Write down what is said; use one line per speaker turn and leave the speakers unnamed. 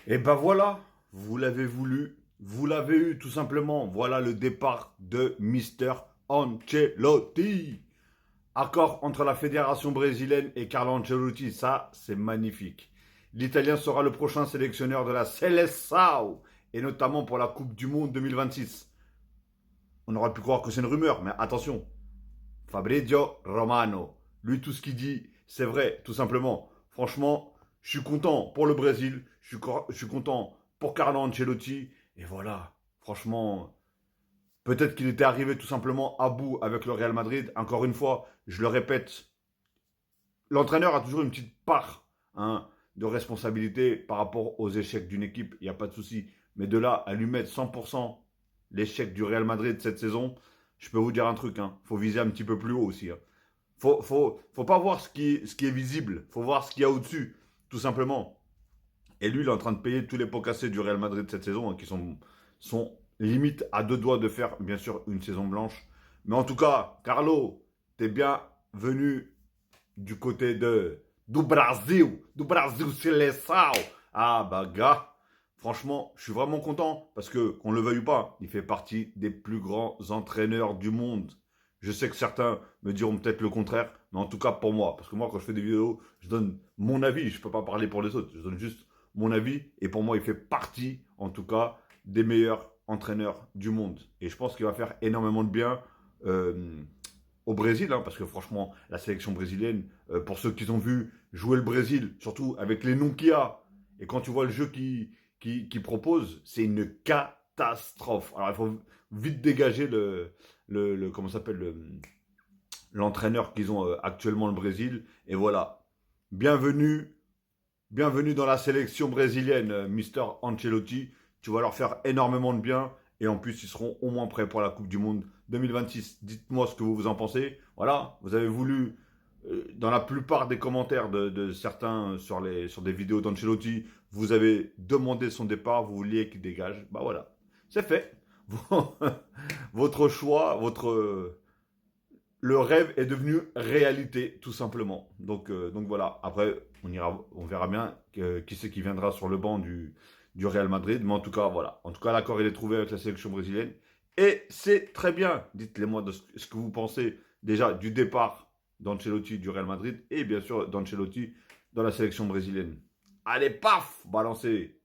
Et ben voilà, vous l'avez voulu, vous l'avez eu tout simplement. Voilà le départ de Mister Ancelotti. Accord entre la fédération brésilienne et Carlo Ancelotti, ça c'est magnifique. L'Italien sera le prochain sélectionneur de la Seleção et notamment pour la Coupe du Monde 2026. On aurait pu croire que c'est une rumeur, mais attention, Fabrizio Romano, lui tout ce qu'il dit, c'est vrai, tout simplement. Franchement, je suis content pour le Brésil, je suis content pour Carlo Ancelotti, et voilà, franchement, peut-être qu'il était arrivé tout simplement à bout avec le Real Madrid. Encore une fois, je le répète, l'entraîneur a toujours une petite part hein, de responsabilité par rapport aux échecs d'une équipe, il n'y a pas de souci. Mais de là à lui mettre 100% l'échec du Real Madrid cette saison, je peux vous dire un truc, hein, faut viser un petit peu plus haut aussi. Hein. Faut pas voir ce qui est visible, faut voir ce qu'il y a au-dessus, tout simplement. Et lui, il est en train de payer tous les pots cassés du Real Madrid cette saison, hein, qui sont limite à deux doigts de faire, bien sûr, une saison blanche. Mais en tout cas, Carlo, t'es bien venu du côté du Brasil Seleção. Ah bah gars, franchement, je suis vraiment content parce que qu'on le veuille ou pas, il fait partie des plus grands entraîneurs du monde. Je sais que certains me diront peut-être le contraire, mais en tout cas pour moi, parce que moi quand je fais des vidéos, je donne mon avis, je peux pas parler pour les autres, je donne juste mon avis et pour moi il fait partie en tout cas des meilleurs entraîneurs du monde. Et je pense qu'il va faire énormément de bien euh, au Brésil, hein, parce que franchement, la sélection brésilienne, pour ceux qui ont vu jouer le Brésil, surtout avec les noms qu'il y a, et quand tu vois le jeu qui propose, c'est une catastrophe. Alors il faut vite dégager comment s'appelle l'entraîneur qu'ils ont actuellement le Brésil. Et voilà, bienvenue, bienvenue dans la sélection brésilienne, Mister Ancelotti. Tu vas leur faire énormément de bien. Et en plus, ils seront au moins prêts pour la Coupe du Monde 2026. Dites-moi ce que vous en pensez. Voilà, vous avez voulu, dans la plupart des commentaires de certains sur des vidéos d'Ancelotti, vous avez demandé son départ, vous vouliez qu'il dégage. Bah voilà, c'est fait. Votre choix, le rêve est devenu réalité, tout simplement. Donc voilà. Après, on verra bien qui c'est qui viendra sur le banc du Real Madrid. Mais en tout cas, voilà. En tout cas, l'accord il est trouvé avec la sélection brésilienne. Et c'est très bien. Dites-les-moi ce que vous pensez déjà du départ d'Ancelotti du Real Madrid et bien sûr d'Ancelotti dans la sélection brésilienne. Allez, paf, balancez.